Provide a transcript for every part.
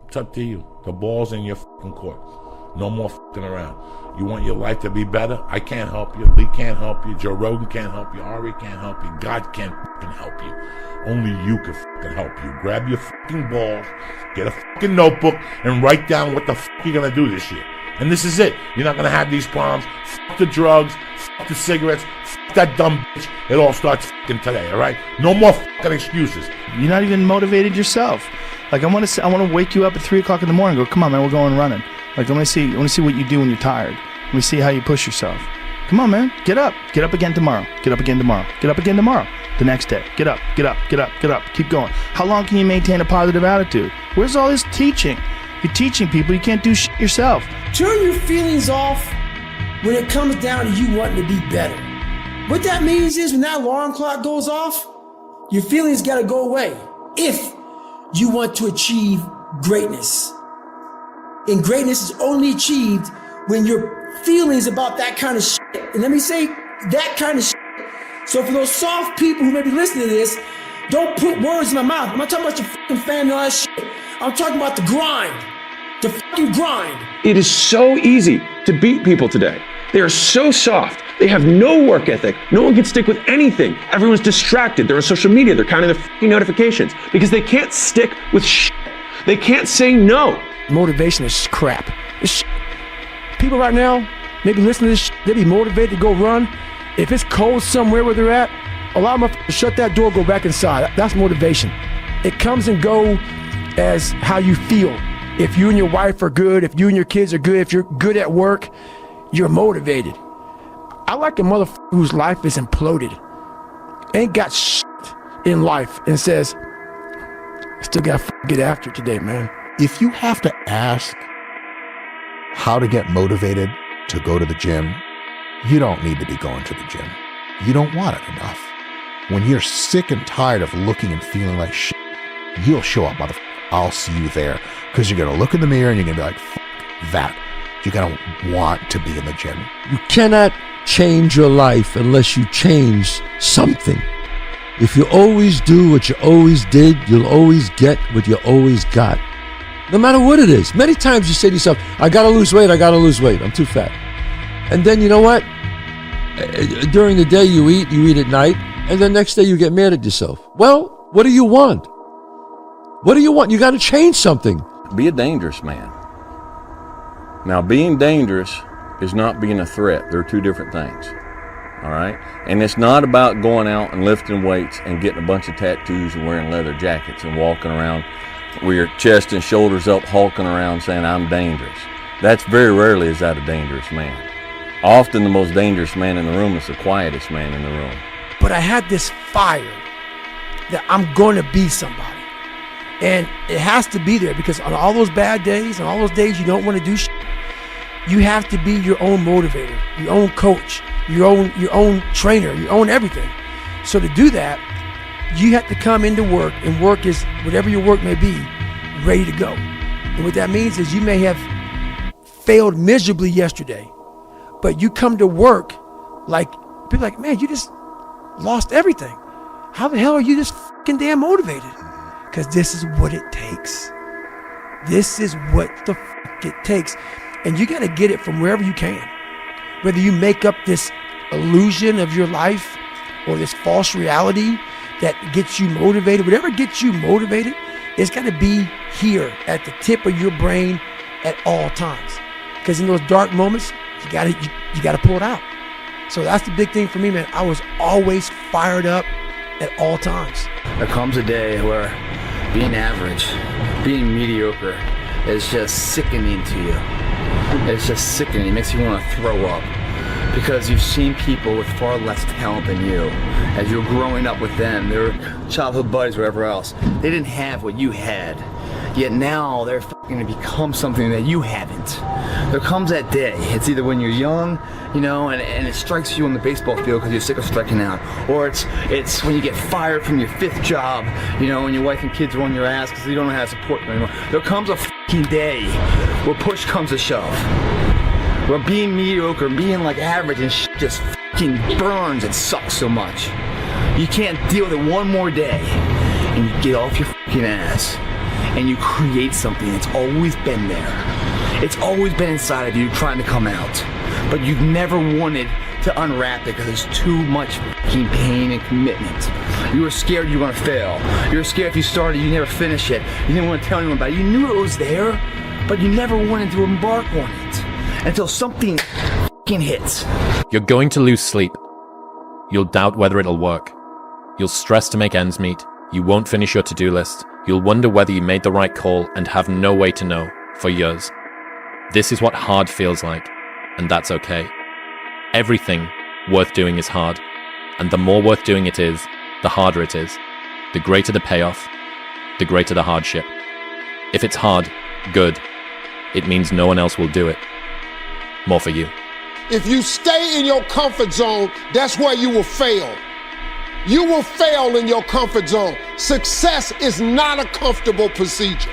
It's up to you. The ball's in your fucking court. No more fucking around. You want your life to be better? I can't help you. Lee can't help you. Joe Rogan can't help you. Ari can't help you. God can't fucking help you. Only you can fucking help you. Grab your fucking balls, get a fucking notebook, and write down what the fuck you're gonna do this year. And this is it. You're not gonna have these problems. Fuck the drugs. Fuck the cigarettes. Fuck that dumb bitch. It all starts fucking today, all right? No more fucking excuses. You're not even motivated yourself. Like I want to wake you up at 3 o'clock in the morning and go, come on, man, we're going running. Like I want to see what you do when you're tired. Let me see how you push yourself. Come on, man, get up again tomorrow. Get up again tomorrow. Get up again tomorrow. The next day, get up. Keep going. How long can you maintain a positive attitude? Where's all this teaching? You're teaching people. You can't do shit yourself. Turn your feelings off when it comes down to you wanting to be better. What that means is when that alarm clock goes off, your feelings got to go away. If you want to achieve greatness. And greatness is only achieved when your feelings about that kind of shit. And let me say that kind of shit. So for those soft people who may be listening to this, don't put words in my mouth. I'm not talking about your fucking family and all that shit. I'm talking about the grind. The fucking grind. It is so easy to beat people today. They are so soft. They have no work ethic. No one can stick with anything. Everyone's distracted. They're on social media. They're counting their fucking notifications because they can't stick with shit. They can't say no. Motivation is crap. It's shit. People right now, maybe listening to this shit, they be motivated to go run. If it's cold somewhere where they're at, a lot of them shut that door, go back inside. That's motivation. It comes and go as how you feel. If you and your wife are good, if you and your kids are good, if you're good at work, you're motivated. I like a motherfucker whose life is imploded, ain't got shit in life, and says, I still gotta get after it today, man. If you have to ask how to get motivated to go to the gym, you don't need to be going to the gym. You don't want it enough. When you're sick and tired of looking and feeling like shit, you'll show up, motherfucker. I'll see you there. Because you're going to look in the mirror and you're going to be like, fuck that. You're going to want to be in the gym. You cannot change your life unless you change something. If you always do what you always did, you'll always get what you always got. No matter what it is. Many times you say to yourself, I gotta lose weight, I'm too fat. And then you know what? During the day you eat at night, and then next day you get mad at yourself. Well, what do you want? What do you want? You gotta change something. Be a dangerous man. Now, being dangerous is not being a threat. They're two different things. All right? And it's not about going out and lifting weights and getting a bunch of tattoos and wearing leather jackets and walking around with your chest and shoulders up, hulking around saying, I'm dangerous. That's very rarely is that a dangerous man. Often the most dangerous man in the room is the quietest man in the room. But I had this fire that I'm going to be somebody. And it has to be there because on all those bad days and all those days you don't want to do shit, you have to be your own motivator, your own coach, your own trainer, your own everything. So to do that, you have to come into work, and work is whatever your work may be, ready to go. And what that means is you may have failed miserably yesterday, but you come to work like, people like, man, you just lost everything. How the hell are you this fucking damn motivated? Because this is what it takes. This is what the fuck it takes. And you got to get it from wherever you can. Whether you make up this illusion of your life or this false reality that gets you motivated, whatever gets you motivated, it's got to be here at the tip of your brain at all times. Because in those dark moments, you got to pull it out. So that's the big thing for me, man. I was always fired up at all times. There comes a day where being average, being mediocre is just sickening to you. It's just sickening. It makes you want to throw up. Because you've seen people with far less talent than you. As you're growing up with them, their childhood buddies, whatever else, they didn't have what you had. Yet now they're going to become something that you haven't. There comes that day. It's either when you're young, you know, and it strikes you on the baseball field because you're sick of striking out, or it's when you get fired from your 5th job, you know, and your wife and kids are on your ass because you don't know how to support them anymore. There comes a fucking day where push comes to shove, where being mediocre, being like average and just fucking burns and sucks so much. You can't deal with it one more day, and you get off your fucking ass. and you create something that's always been there. It's always been inside of you trying to come out, but you've never wanted to unwrap it because there's too much fucking pain and commitment. You were scared you were gonna fail. You were scared if you started, you never finish it. You didn't want to tell anyone about it. You knew it was there, but you never wanted to embark on it until something fucking hits. You're going to lose sleep. You'll doubt whether it'll work. You'll stress to make ends meet. You won't finish your to-do list. You'll wonder whether you made the right call and have no way to know for years. This is what hard feels like, and that's okay. Everything worth doing is hard, and the more worth doing it is, the harder it is. The greater the payoff, the greater the hardship. If it's hard, good. It means no one else will do it. More for you. If you stay in your comfort zone, that's where you will fail. You will fail in your comfort zone. Success is not a comfortable procedure.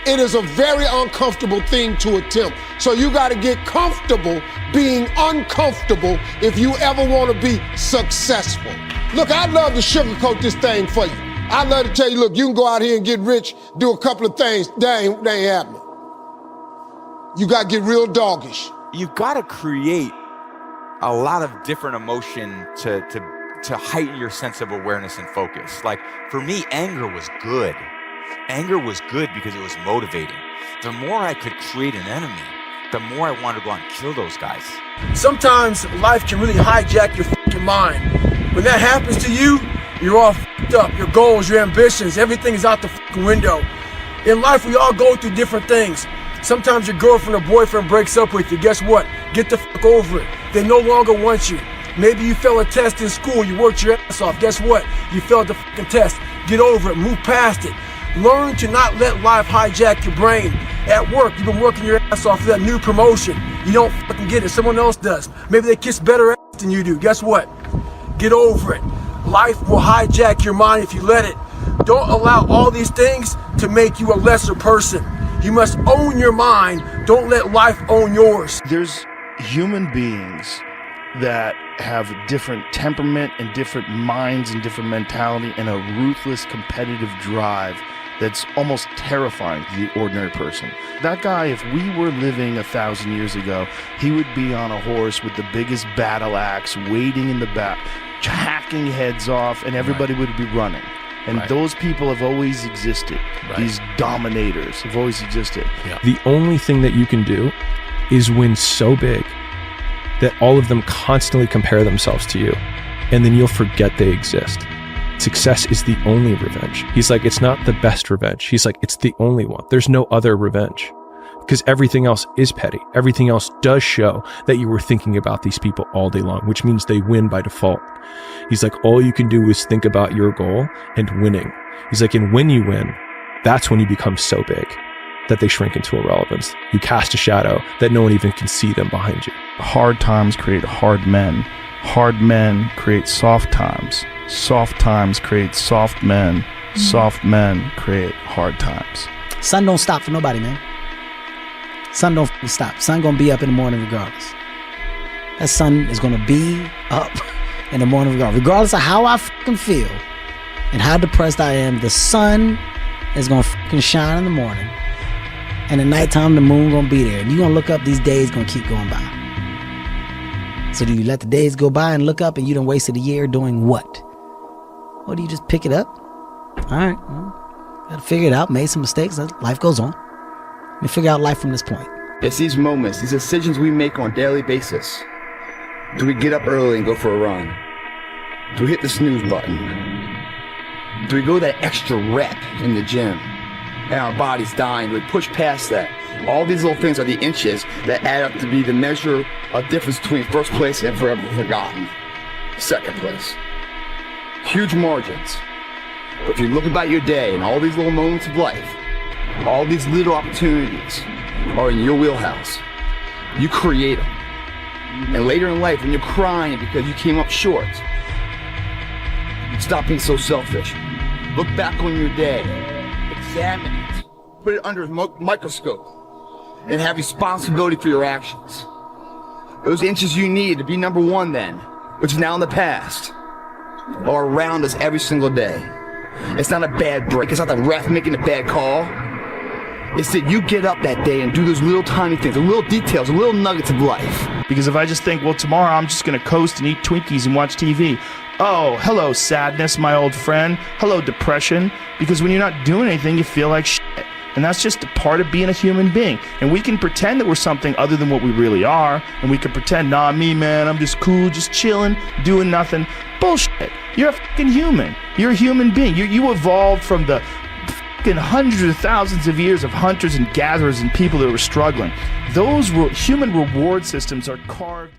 It is a very uncomfortable thing to attempt. So you got to get comfortable being uncomfortable if you ever want to be successful. Look, I'd love to sugarcoat this thing for you. I'd love to tell you, look, you can go out here and get rich, do a couple of things. That ain't happening. You got to get real doggish. You've got to create a lot of different emotion to heighten your sense of awareness and focus. Like, for me, anger was good. Anger was good because it was motivating. The more I could create an enemy, the more I wanted to go out and kill those guys. Sometimes life can really hijack your fucking mind. When that happens to you, you're all fucked up. Your goals, your ambitions, everything is out the fucking window. In life, we all go through different things. Sometimes your girlfriend or boyfriend breaks up with you. Guess what? Get the fuck over it. They no longer want you. Maybe you failed a test in school. You worked your ass off. Guess what? You failed the fucking test. Get over it. Move past it. Learn to not let life hijack your brain. At work, you've been working your ass off for that new promotion. You don't fucking get it. Someone else does. Maybe they kiss better ass than you do. Guess what? Get over it. Life will hijack your mind if you let it. Don't allow all these things to make you a lesser person. You must own your mind. Don't let life own yours. There's human beings that have different temperament and different minds and different mentality and a ruthless competitive drive that's almost terrifying to the ordinary person. That guy, if we were living 1,000 years ago, he would be on a horse with the biggest battle axe, waiting in the back, hacking heads off, and everybody would be running. And those people have always existed. These dominators have always existed. The only thing that you can do is win so big that all of them constantly compare themselves to you, and then you'll forget they exist. Success is the only revenge. He's like, it's not the best revenge. He's like, it's the only one. There's no other revenge. Because everything else is petty. Everything else does show that you were thinking about these people all day long, which means they win by default. He's like, all you can do is think about your goal and winning. He's like, and when you win, that's when you become so big that they shrink into irrelevance. You cast a shadow that no one even can see them behind you. Hard times create hard men. Hard men create soft times. Soft times create soft men. Soft men create hard times. Sun don't stop for nobody, man. Sun don't stop. Sun gonna be up in the morning regardless. That sun is gonna be up in the morning regardless of how I fucking feel and how depressed I am. The sun is gonna fucking shine in the morning, and at nighttime the moon gonna be there. And you gonna look up, these days gonna keep going by. So do you let the days go by and look up and you done wasted a year doing what? Or do you just pick it up? All right, well, gotta figure it out. Made some mistakes. Life goes on. Let me figure out life from this point. It's these moments, these decisions we make on a daily basis. Do we get up early and go for a run? Do we hit the snooze button? Do we go that extra rep in the gym and our body's dying? Do we push past that? All these little things are the inches that add up to be the measure of difference between first place and forever forgotten second place. Huge margins. But if you look about your day and all these little moments of life, all these little opportunities are in your wheelhouse. You create them. And later in life, when you're crying because you came up short, stop being so selfish. Look back on your day, examine it, put it under a microscope, and have responsibility for your actions. Those inches you need to be number one then, which is now in the past, are around us every single day. It's not a bad break. It's not the ref making a bad call. It's that you get up that day and do those little tiny things, the little details, the little nuggets of life. Because if I just think, well, tomorrow I'm just going to coast and eat Twinkies and watch TV. Oh, hello, sadness, my old friend. Hello, depression. Because when you're not doing anything, you feel like shit. And that's just a part of being a human being. And we can pretend that we're something other than what we really are. And we can pretend, nah, me, man, I'm just cool, just chilling, doing nothing. Bullshit. You're a fucking human. You're a human being. You evolved from the fucking hundreds of thousands of years of hunters and gatherers and people that were struggling. Those human reward systems are carved